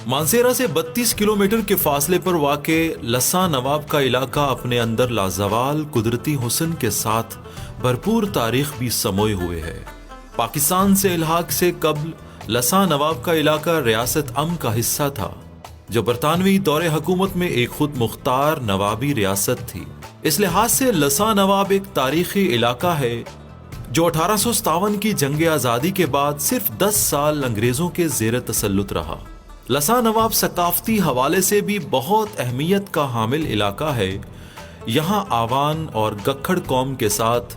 مانسیرا سے 32 کلومیٹر کے فاصلے پر واقع لساں نواب کا علاقہ اپنے اندر لازوال قدرتی حسن کے ساتھ بھرپور تاریخ بھی سموئے ہوئے ہے۔ پاکستان سے الحاق سے قبل لساں نواب کا علاقہ ریاست کا حصہ تھا، جو برطانوی دور حکومت میں ایک خود مختار نوابی ریاست تھی۔ اس لحاظ سے لساں نواب ایک تاریخی علاقہ ہے جو 1857 کی جنگ آزادی کے بعد صرف 10 سال انگریزوں کے زیر تسلط رہا۔ لساں نواب ثقافتی حوالے سے بھی بہت اہمیت کا حامل علاقہ ہے۔ یہاں آوان اور گکھڑ قوم کے ساتھ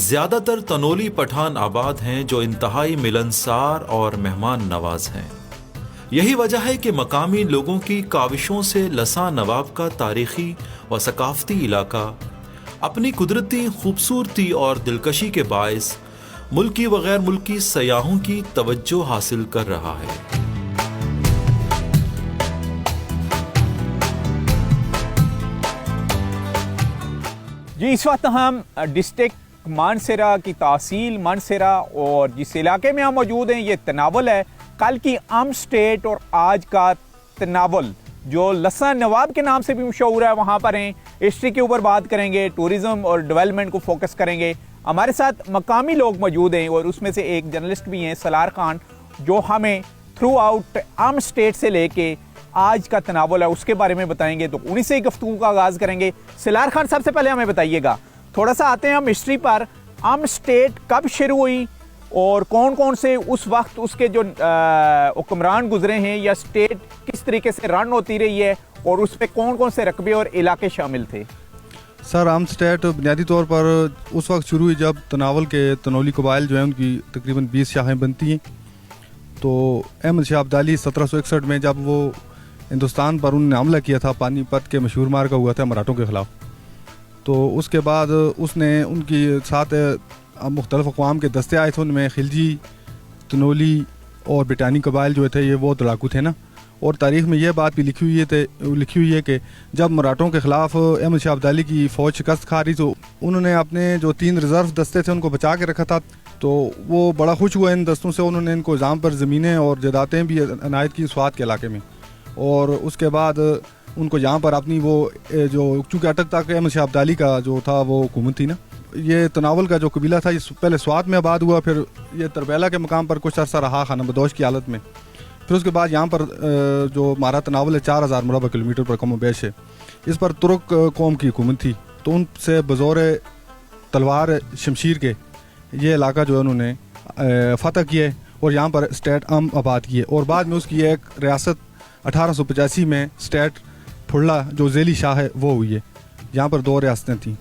زیادہ تر تنولی پٹھان آباد ہیں جو انتہائی ملنسار اور مہمان نواز ہیں۔ یہی وجہ ہے کہ مقامی لوگوں کی کاوشوں سے لساں نواب کا تاریخی و ثقافتی علاقہ اپنی قدرتی خوبصورتی اور دلکشی کے باعث ملکی و غیر ملکی سیاحوں کی توجہ حاصل کر رہا ہے۔ جی، اس وقت ہم ڈسٹرکٹ مانسیرا کی تحصیل مانسیرا اور جس علاقے میں ہم موجود ہیں یہ تناول ہے۔ کل کی اسٹیٹ اور آج کا تناول جو لساں نواب کے نام سے بھی مشہور ہے وہاں پر ہیں۔ ہسٹری کے اوپر بات کریں گے، ٹورزم اور ڈیولپمنٹ کو فوکس کریں گے۔ ہمارے ساتھ مقامی لوگ موجود ہیں اور اس میں سے ایک جرنلسٹ بھی ہیں سلار خان، جو ہمیں تھرو آؤٹ اسٹیٹ سے لے کے آج کا تناول ہے اس کے بارے میں بتائیں گے، تو انہی سے ہی گفتگو کا آغاز کریں گے۔ سلار خان، سب سے پہلے ہمیں بتائیے گا، تھوڑا سا آتے ہیں ہم ہسٹری پر، اسٹیٹ کب شروع ہوئی اور کون کون سے اس وقت اس کے جو حکمران گزرے ہیں، یا اسٹیٹ کس طریقے سے رن ہوتی رہی ہے اور اس پہ کون کون سے رقبے اور علاقے شامل تھے؟ سر، اسٹیٹ بنیادی طور پر اس وقت شروع ہوئی جب تناول کے تنولی قبائل جو ہیں ان کی تقریباً 20 شاخیں بنتی ہیں۔ تو احمد شاہ ابدالی 1761 میں جب وہ ہندوستان پر انہوں نے حملہ کیا تھا، پانی پت کے مشہور مارکا ہوا تھا مراٹھوں کے خلاف، تو اس کے بعد اس نے ان کی ساتھ مختلف اقوام کے دستے آئے تھے، ان میں خلجی، تنولی اور بٹانی قبائل جو تھے یہ وہ لڑاکو تھے نا۔ اور تاریخ میں یہ بات بھی لکھی ہوئی ہے کہ جب مراٹھوں کے خلاف احمد شاہ ابدالی کی فوج شکست کھا رہی تو انہوں نے اپنے جو 3 ریزرو دستے تھے ان کو بچا کے رکھا تھا، تو وہ بڑا خوش ہوا ان دستوں سے، انہوں نے ان کو نظام پر زمینیں اور جائیدادیں بھی عنایت کی سوات کے علاقے میں، اور اس کے بعد ان کو یہاں پر اپنی وہ جو چونکہ اٹک تک احمد شاہ ابدالی کا جو تھا وہ حکومت تھی نا، یہ تناول کا جو قبیلہ تھا یہ پہلے سوات میں آباد ہوا، پھر یہ تربیلا کے مقام پر کچھ عرصہ رہا خانہ بدوش کی حالت میں، پھر اس کے بعد یہاں پر جو ہمارا تناول ہے 4000 مربع کلومیٹر پر کم و بیش ہے، اس پر ترک قوم کی حکومت تھی، تو ان سے بزور تلوار شمشیر کے یہ علاقہ جو ہے انہوں نے فتح کیا اور یہاں پر اسٹیٹ آباد کیے، اور بعد میں اس کی ایک ریاست 1885 میں اسٹیٹ پھڑلا جو ذیلی شاہ ہے وہ ہوئی ہے۔ یہاں پر 2 ریاستیں تھیں۔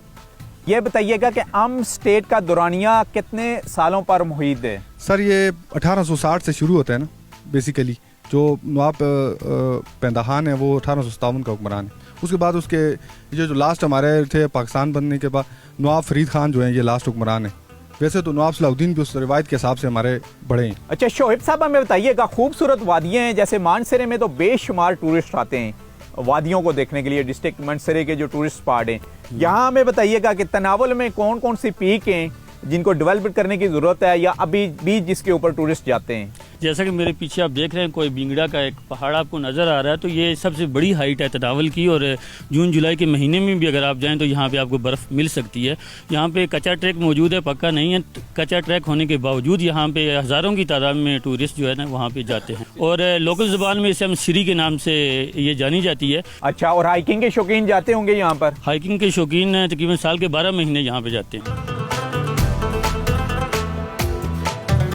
یہ بتائیے گا کہ اسٹیٹ کا دورانیہ کتنے سالوں پر محیط ہے؟ سر، یہ 1860 سے شروع ہوتا ہے نا بیسیکلی، جو نواب پینداخان ہے وہ 1857 کا حکمران ہے، اس کے بعد اس کے یہ جو لاسٹ ہمارے تھے پاکستان بننے کے بعد نواب فرید خان جو ہیں یہ لاسٹ حکمران ہیں۔ ویسے تو نواب صلاح الدین بھی اس روایت کے حساب سے ہمارے بڑے ہیں۔ اچھا شعیب صاحب، ہمیں بتائیے گا، خوبصورت وادیاں ہیں، جیسے مانسیرے میں تو بے شمار ٹورسٹ آتے ہیں وادیوں کو دیکھنے کے لیے، ڈسٹرکٹ مانسیرے کے جو ٹورسٹ اسپاٹ ہیں، یہاں ہمیں بتائیے گا کہ تناول میں کون کون سی پیک ہیں جن کو ڈیولپ کرنے کی ضرورت ہے، یا ابھی بھی جس کے اوپر ٹورسٹ جاتے ہیں؟ جیسا کہ میرے پیچھے آپ دیکھ رہے ہیں کوئی بینگڑا کا ایک پہاڑ آپ کو نظر آ رہا ہے، تو یہ سب سے بڑی ہائٹ ہے تناول کی، اور جون جولائی کے مہینے میں بھی اگر آپ جائیں تو یہاں پہ آپ کو برف مل سکتی ہے۔ یہاں پہ کچا ٹریک موجود ہے، پکا نہیں ہے، کچا ٹریک ہونے کے باوجود یہاں پہ ہزاروں کی تعداد میں ٹورسٹ جو ہے نا وہاں پہ جاتے ہیں، اور لوکل زبان میں اسے ہم سری کے نام سے یہ جانی جاتی ہے۔ اچھا، اور ہائکنگ کے شوقین جاتے ہوں گے یہاں پر؟ ہائکنگ کے شوقین تقریباً سال کے 12 مہینے یہاں پہ جاتے ہیں۔